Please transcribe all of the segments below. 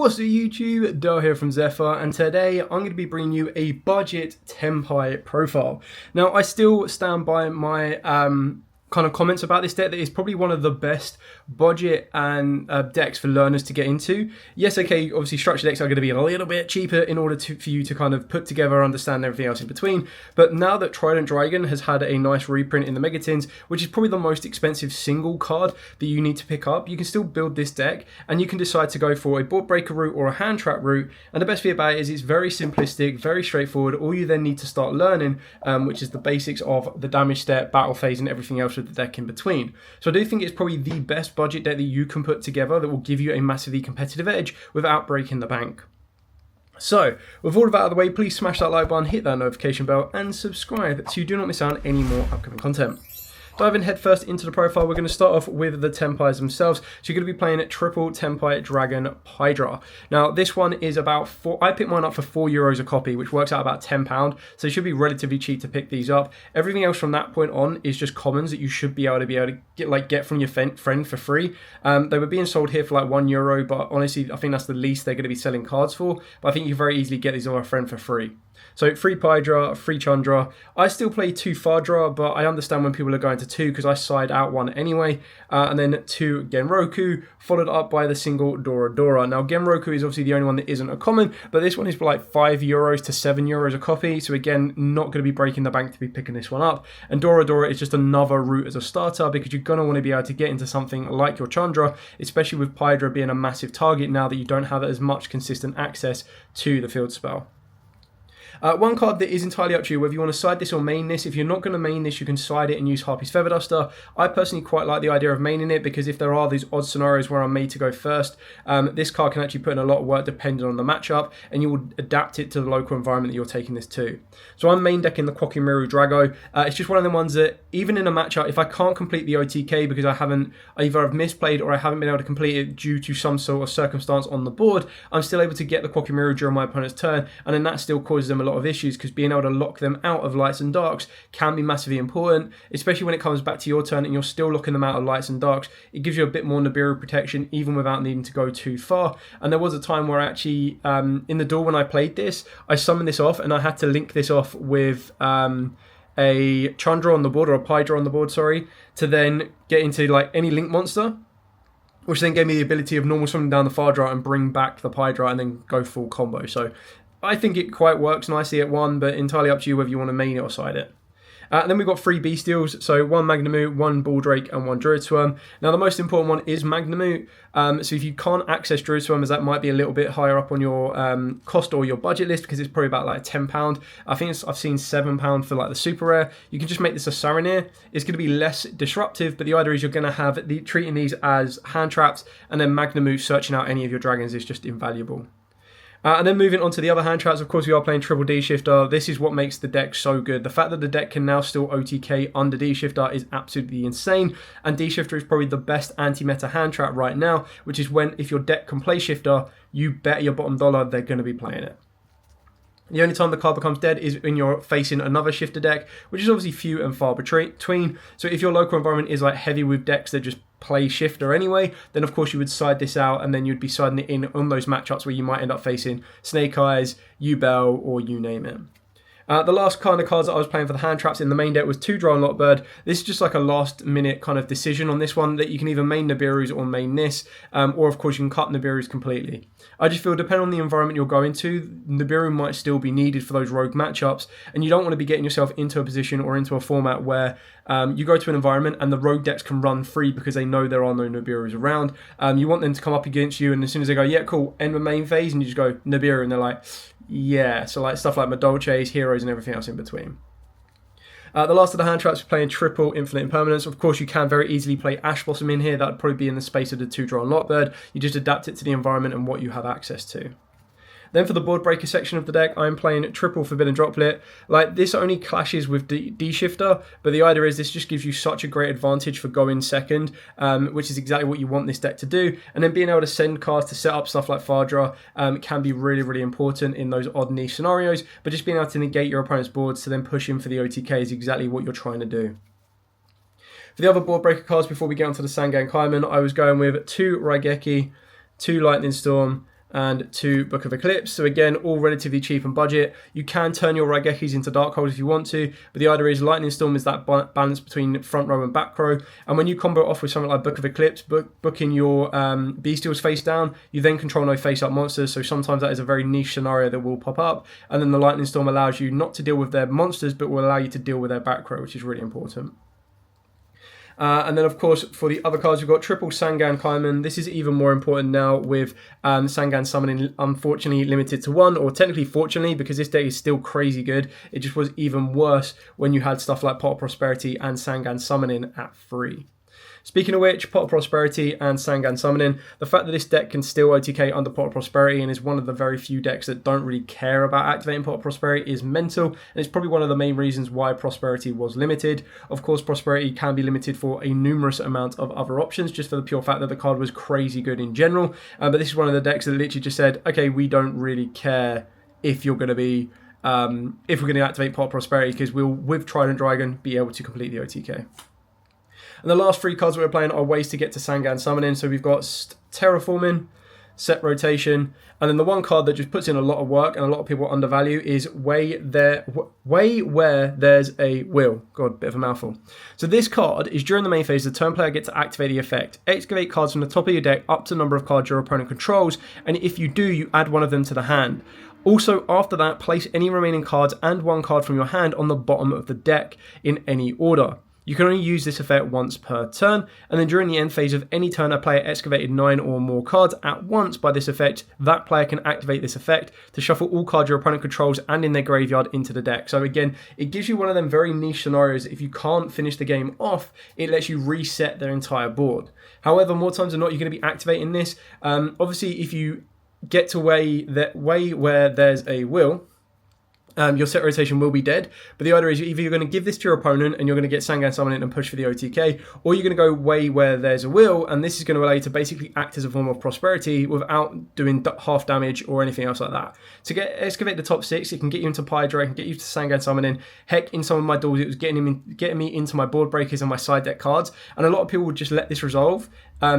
What's up YouTube, Dale here from Zephyr, and today I'm going to be bringing you a budget Tenpai profile. Now I still stand by my kind of comments about this deck that is probably one of the best budget and decks for learners to get into. Yes, okay, obviously structured decks are going to be a little bit cheaper in order for you to kind of put together, understand everything else in between, but now that Trident Dragon has had a nice reprint in the Megatins, which is probably the most expensive single card that you need to pick up, you can still build this deck and you can decide to go for a board breaker route or a hand trap route. And the best thing about it is it's very simplistic, very straightforward. All you then need to start learning, which is the basics of the damage step, battle phase, and everything else with the deck in between. So I do think it's probably the best budget deck that you can put together that will give you a massively competitive edge without breaking the bank. So, with all of that out of the way, please smash that like button, hit that notification bell, and subscribe so you do not miss out on any more upcoming content. Diving headfirst into the profile, we're going to start off with the Tenpais themselves. So you're going to be playing at triple Tenpai Dragon Hydra. Now this one is about I picked mine up for €4 a copy, which works out about £10. So it should be relatively cheap to pick these up. Everything else from that point on is just commons that you should be able to get from your friend for free. They were being sold here for like €1, but honestly I think that's the least they're going to be selling cards for. But I think you can very easily get these on a friend for free. So 3 Pydra, 3 Chandra. I still play 2 Fadra, but I understand when people are going to 2 because I side out 1 anyway. And then 2 Genroku, followed up by the single Dora Dora. Now Genroku is obviously the only one that isn't a common, but this one is like €5 to €7 a copy. So again, not going to be breaking the bank to be picking this one up. And Dora Dora is just another route as a starter because you're going to want to be able to get into something like your Chandra, especially with Pydra being a massive target now that you don't have as much consistent access to the field spell. One card that is entirely up to you whether you want to side this or main this. If you're not going to main this, you can side it and use Harpy's Feather Duster. I personally quite like the idea of maining it because if there are these odd scenarios where I'm made to go first, this card can actually put in a lot of work depending on the matchup, and you will adapt it to the local environment that you're taking this to. So I'm main decking the Kwakemiru Drago. It's just one of the ones that even in a matchup, if I can't complete the OTK because either I've misplayed or I haven't been able to complete it due to some sort of circumstance on the board, I'm still able to get the Kwakemiru during my opponent's turn, and then that still causes them a lot of issues because being able to lock them out of lights and darks can be massively important, especially when it comes back to your turn and you're still locking them out of lights and darks. It gives you a bit more Nibiru protection even without needing to go too far. And there was a time where actually in the duel when I played this, I summoned this off and I had to link this off with a Chandra on the board, or a Pydra on the board, sorry, to then get into like any link monster, which then gave me the ability of normal summoning down the Fadra and bring back the Pydra and then go full combo. So I think it quite works nicely at 1, but entirely up to you whether you want to main it or side it. And then we've got 3 Bestials, so 1 Magnemute, 1 Baldrake, and 1 Druid Swarm. Now the most important one is Magnemute, so if you can't access Druid Swarm, as that might be a little bit higher up on your cost or your budget list, because it's probably about like £10. I think I've seen £7 for like the super rare. You can just make this a Saronir. It's going to be less disruptive, but the idea is you're going to have treating these as hand traps, and then Magnemute searching out any of your dragons is just invaluable. And then moving on to the other hand traps, of course we are playing triple D-Shifter. This is what makes the deck so good. The fact that the deck can now still OTK under D-Shifter is absolutely insane, and D-Shifter is probably the best anti-meta hand trap right now, which is when if your deck can play Shifter, you bet your bottom dollar they're going to be playing it. The only time the card becomes dead is when you're facing another Shifter deck, which is obviously few and far between. So if your local environment is like heavy with decks that just play Shifter anyway, then of course you would side this out, and then you'd be siding it in on those matchups where you might end up facing Snake Eyes, Yubel, or you name it. The last kind of cards that I was playing for the hand traps in the main deck was 2 Drow and Lockbird. This is just like a last minute kind of decision on this one, that you can either main Nibirus or main this, or of course you can cut Nibirus completely. I just feel depending on the environment you're going to, Nibiru might still be needed for those rogue matchups, and you don't want to be getting yourself into a position or into a format where you go to an environment and the rogue decks can run free because they know there are no Nibirus around. You want them to come up against you, and as soon as they go, yeah, cool, end the main phase, and you just go Nibiru, and they're like, yeah. So like stuff like Madolches, Heroes, and everything else in between. The last of the hand traps is playing triple Infinite Impermanence. Of course, you can very easily play Ash Blossom in here. That would probably be in the space of the 2 Drow and Lockbird. You just adapt it to the environment and what you have access to. Then for the board breaker section of the deck, I'm playing triple Forbidden Droplet. Like, this only clashes with D-Shifter, but the idea is this just gives you such a great advantage for going second, which is exactly what you want this deck to do. And then being able to send cards to set up stuff like Fadra can be really, really important in those odd niche scenarios, but just being able to negate your opponent's boards to then push in for the OTK is exactly what you're trying to do. For the other board breaker cards before we get onto the Sangan Kaiman, I was going with 2 Raigeki, 2 Lightning Storm, and 2 Book of Eclipse. So again, all relatively cheap and budget. You can turn your Raigekis into Dark Holes if you want to, but the idea is Lightning Storm is that balance between front row and back row. And when you combo off with something like Book of Eclipse, booking your Bestials face down, you then control no face up monsters. So sometimes that is a very niche scenario that will pop up. And then the Lightning Storm allows you not to deal with their monsters, but will allow you to deal with their back row, which is really important. And then, of course, for the other cards, we've got triple Sangan Kaiman. This is even more important now with Sangan Summoning, unfortunately, limited to 1, or technically fortunately, because this deck is still crazy good. It just was even worse when you had stuff like Pot of Prosperity and Sangan Summoning at 3. Speaking of which, Pot of Prosperity and Sangan Summoning, the fact that this deck can still OTK under Pot of Prosperity and is one of the very few decks that don't really care about activating Pot of Prosperity is mental, and it's probably one of the main reasons why Prosperity was limited. Of course, Prosperity can be limited for a numerous amount of other options, just for the pure fact that the card was crazy good in general, but this is one of the decks that literally just said, okay, we don't really care if you're going to be, if we're going to activate Pot of Prosperity, because we'll, with Trident Dragon, be able to complete the OTK. And the last 3 cards we're playing are ways to get to Sangan Summoning. So we've got Terraforming, Set Rotation, and then the one card that just puts in a lot of work and a lot of people undervalue is Way Where There's a Will. God, bit of a mouthful. So this card is during the main phase, the turn player gets to activate the effect. Excavate cards from the top of your deck up to the number of cards your opponent controls, and if you do, you add one of them to the hand. Also, after that, place any remaining cards and 1 card from your hand on the bottom of the deck in any order. You can only use this effect once per turn, and then during the end phase of any turn a player excavated 9 or more cards at once by this effect, that player can activate this effect to shuffle all cards your opponent controls and in their graveyard into the deck. So again, it gives you one of them very niche scenarios. If you can't finish the game off, it lets you reset their entire board. However, more times than not, you're going to be activating this. Obviously, if you get to way where there's a will, your set rotation will be dead, but the idea is either you're going to give this to your opponent and you're going to get Sangan Summoning and push for the OTK, or you're going to go way where there's a will, and this is going to allow you to basically act as a form of prosperity without doing half damage or anything else like that. To get excavate the top 6, it can get you into Pydra, it can get you to Sangan Summoning. Heck, in some of my duels, it was getting me into my board breakers and my side deck cards, and a lot of people would just let this resolve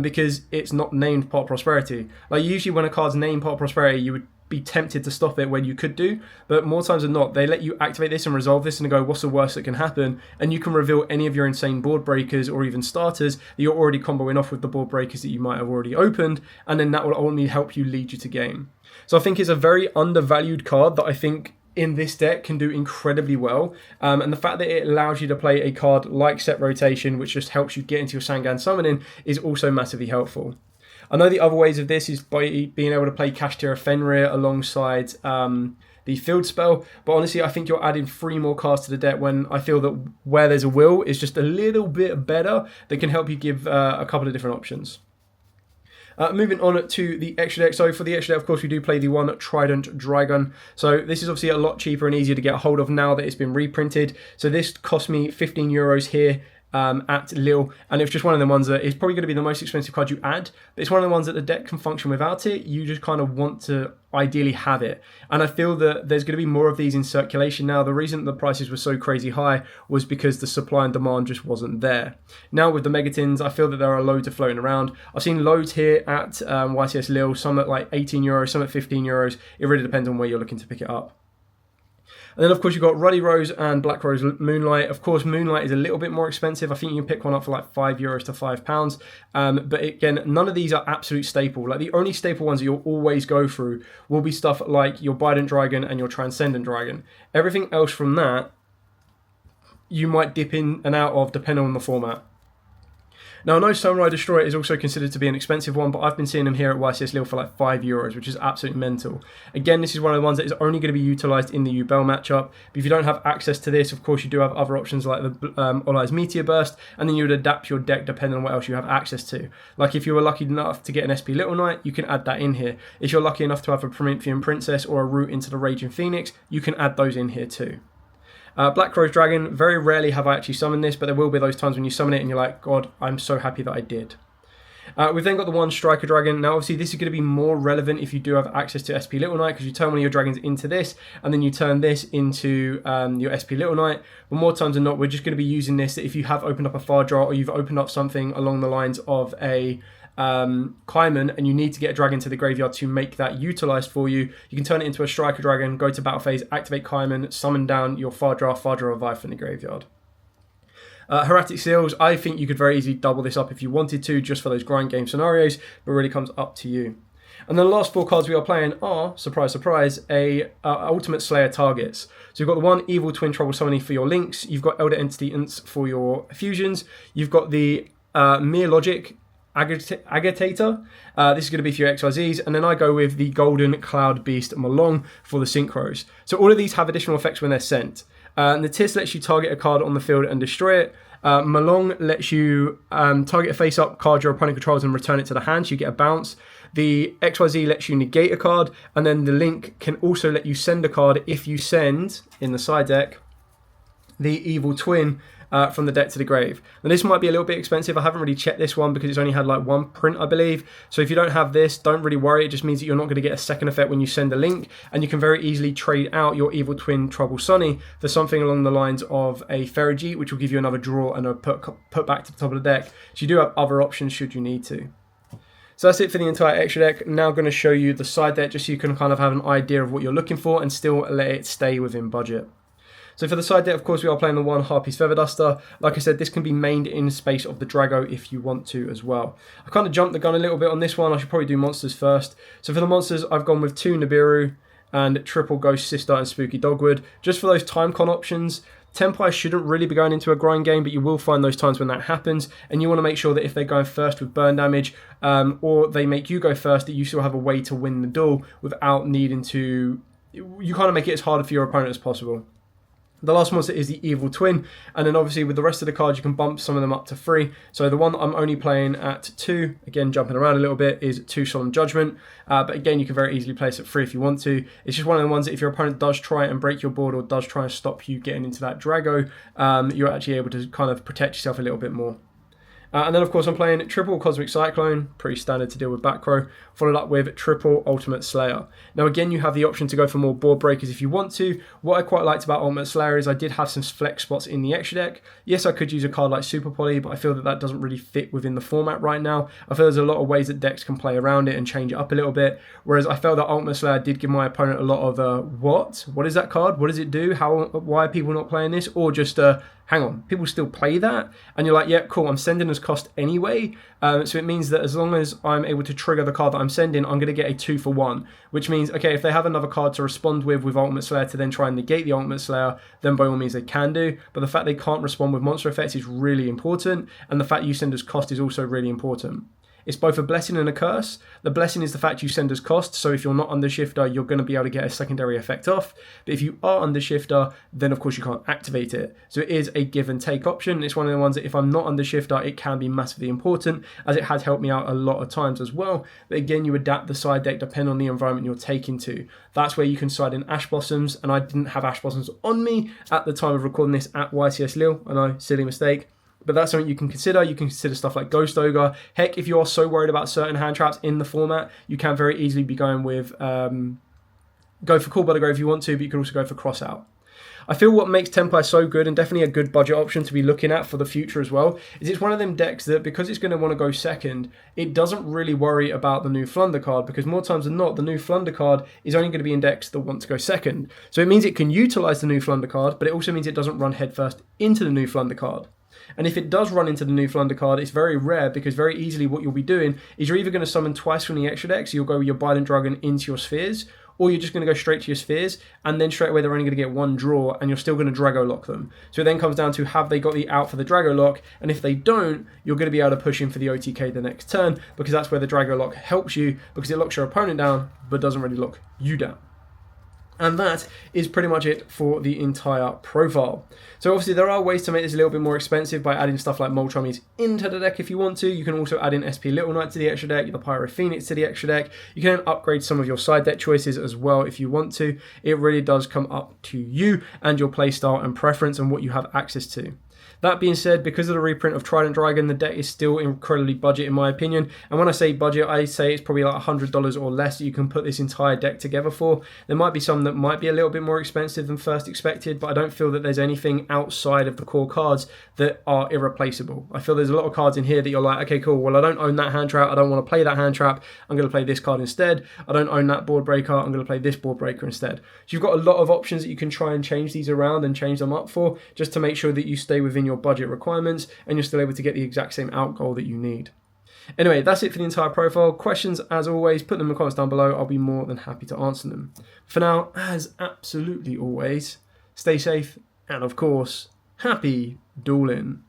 because it's not named Pot of Prosperity. Like usually when a card's named Pot of Prosperity, you would be tempted to stop it when you could do, but more times than not they let you activate this and resolve this and go, what's the worst that can happen, and you can reveal any of your insane board breakers or even starters that you're already comboing off with the board breakers that you might have already opened, and then that will only help you lead you to game. So I think it's a very undervalued card that I think in this deck can do incredibly well, and the fact that it allows you to play a card like Set Rotation, which just helps you get into your Sangan Summoning, is also massively helpful. I know the other ways of this is by being able to play Kashtira Fenrir alongside the field spell, but honestly I think you're adding 3 more cards to the deck when I feel that Where There's a Will is just a little bit better, that can help you give a couple of different options. Moving on to the extra deck. So for the extra deck, of course, we do play the one Trident Dragon. So this is obviously a lot cheaper and easier to get a hold of now that it's been reprinted. So this cost me €15 here at Lille, and it's just one of the ones that is probably going to be the most expensive card you add, but it's one of the ones that the deck can function without it. You just kind of want to ideally have it, and I feel that there's going to be more of these in circulation now. The reason the prices were so crazy high was because the supply and demand just wasn't there. Now with the Megatins, I feel that there are loads of floating around. I've seen loads here at YCS Lille, some at like €18, some at €15. It really depends on where you're looking to pick it up. And then, of course, you've got Ruddy Rose and Black Rose Moonlight. Of course, Moonlight is a little bit more expensive. I think you can pick one up for like €5 to £5. But again, none of these are absolute staple. Like the only staple ones that you'll always go through will be stuff like your Bident Dragon and your Transcendent Dragon. Everything else from that, you might dip in and out of depending on the format. Now, I know Samurai Destroyer is also considered to be an expensive one, but I've been seeing them here at YCS Lille for like €5, which is absolutely mental. Again, this is one of the ones that is only going to be utilised in the Yubel matchup. But if you don't have access to this, of course, you do have other options like the Olai's Meteor Burst, and then you would adapt your deck depending on what else you have access to. Like if you were lucky enough to get an SP Little Knight, you can add that in here. If you're lucky enough to have a Promethean Princess or a route into the Raging Phoenix, you can add those in here too. Black Rose Dragon, very rarely have I actually summoned this, but there will be those times when you summon it and you're like, God, I'm so happy that I did. We've then got the one Striker Dragon. Now, obviously, this is going to be more relevant if you do have access to SP Little Knight, because you turn one of your dragons into this, and then you turn this into your SP Little Knight. But more times than not, we're just going to be using this if you have opened up a Far Draw, or you've opened up something along the lines of a Kaiman and you need to get a dragon to the graveyard to make that utilized for you, you can turn it into a striker dragon, go to battle phase, activate Kaiman, summon down your Fardra Revive from the graveyard. Hieratic Seals, I think you could very easily double this up if you wanted to, just for those grind game scenarios, but really comes up to you. And then the last 4 cards we are playing are, surprise, surprise, Ultimate Slayer targets. So you've got the one Evil Twin Trouble Summoning for your links, you've got Elder Entity Ints for your fusions, you've got the Mere Logic Agitator, this is going to be for your XYZs, and then I go with the Golden Cloud Beast Malong for the Synchros. So all of these have additional effects when they're sent. And the Tis lets you target a card on the field and destroy it. Malong lets you target a face-up card your opponent controls and return it to the hand, so you get a bounce. The XYZ lets you negate a card, and then the Link can also let you send a card if you send, in the side deck, the Evil Twin from the deck to the grave. Now this might be a little bit expensive. I haven't really checked this one because it's only had like 1 print, I believe. So if you don't have this, don't really worry. It just means that you're not going to get a second effect when you send a Link, and you can very easily trade out your Evil Twin Trouble Sunny for something along the lines of a Ferrogy, which will give you another draw and a put back to the top of the deck. So you do have other options should you need to. So that's it for the entire extra deck. Now I'm going to show you the side deck just so you can kind of have an idea of what you're looking for and still let it stay within budget. So for the side deck, of course, we are playing the one Harpy's Feather Duster. Like I said, this can be mained in space of the Drago if you want to as well. I kind of jumped the gun a little bit on this one. I should probably do monsters first. So for the monsters, I've gone with 2 Nibiru and triple Ghost Sister and Spooky Dogwood. Just for those time con options, Tenpai shouldn't really be going into a grind game, but you will find those times when that happens, and you want to make sure that if they're going first with burn damage, or they make you go first, that you still have a way to win the duel without needing to... You kind of make it as hard for your opponent as possible. The last monster is the Evil Twin, and then obviously with the rest of the cards you can bump some of them up to 3. So the one that I'm only playing at 2, again jumping around a little bit, is 2 Solemn Judgment, but again you can very easily place it 3 if you want to. It's just one of the ones that if your opponent does try and break your board or does try and stop you getting into that Drago, you're actually able to kind of protect yourself a little bit more. And then of course I'm playing triple Cosmic Cyclone, pretty standard to deal with back row, followed up with triple Ultimate Slayer. Now again, you have the option to go for more board breakers if you want to. What I quite liked about Ultimate Slayer is I did have some flex spots in the extra deck. Yes, I could use a card like Super Poly, but I feel that that doesn't really fit within the format right now. I feel there's a lot of ways that decks can play around it and change it up a little bit, whereas I felt that Ultimate Slayer did give my opponent a lot of what is that card? What does it do? Why are people not playing this? Or just hang on, people still play that? And you're like, yeah, cool, I'm sending as cost anyway. So it means that as long as I'm able to trigger the card that I'm sending, I'm going to get a 2 for 1. Which means, okay, if they have another card to respond with Ultimate Slayer to then try and negate the Ultimate Slayer, then by all means they can do. But the fact they can't respond with monster effects is really important. And the fact you send as cost is also really important. It's both a blessing and a curse. The blessing is the fact you send as cost, so if you're not under shifter, you're going to be able to get a secondary effect off. But if you are under shifter, then of course you can't activate it. So it is a give and take option. It's one of the ones that if I'm not under shifter, it can be massively important, as it has helped me out a lot of times as well. But again, you adapt the side deck depending on the environment you're taking to. That's where you can side in Ash Blossoms, and I didn't have Ash Blossoms on me at the time of recording this at YCS Lille. I know, silly mistake. But that's something you can consider. You can consider stuff like Ghost Ogre. Heck, if you're so worried about certain hand traps in the format, you can very easily be going with, go for Call by the Grave if you want to, but you can also go for Cross Out. I feel what makes Tenpai so good, and definitely a good budget option to be looking at for the future as well, is it's one of them decks that because it's going to want to go second, it doesn't really worry about the new Flunder card, because more times than not, the new Flunder card is only going to be in decks that want to go second. So it means it can utilize the new Flunder card, but it also means it doesn't run headfirst into the new Flunder card. And if it does run into the new Flunder card, it's very rare, because very easily what you'll be doing is you're either going to summon twice from the extra deck, so you'll go with your Bident Dragon into your spheres, or you're just going to go straight to your spheres, and then straight away they're only going to get 1 draw, and you're still going to Drago lock them. So it then comes down to, have they got the out for the Drago lock, and if they don't, you're going to be able to push in for the OTK the next turn, because that's where the Drago lock helps you, because it locks your opponent down, but doesn't really lock you down. And that is pretty much it for the entire profile. So obviously there are ways to make this a little bit more expensive by adding stuff like Moltramies into the deck if you want to. You can also add in SP Little Knight to the extra deck, the Pyro Phoenix to the extra deck. You can then upgrade some of your side deck choices as well if you want to. It really does come up to you and your playstyle and preference and what you have access to. That being said, because of the reprint of Trident Dragon, the deck is still incredibly budget in my opinion. And when I say budget, I say it's probably like $100 or less that you can put this entire deck together for. There might be some that might be a little bit more expensive than first expected, but I don't feel that there's anything outside of the core cards that are irreplaceable. I feel there's a lot of cards in here that you're like, okay, cool, well, I don't own that hand trap, I don't want to play that hand trap, I'm going to play this card instead. I don't own that board breaker, I'm going to play this board breaker instead. So you've got a lot of options that you can try and change these around and change them up for, just to make sure that you stay within your budget requirements and you're still able to get the exact same out goal that you need. Anyway, that's it for the entire profile. Questions, as always, put them in the comments down below. I'll be more than happy to answer them. For now, as absolutely always, stay safe and, of course, happy dueling.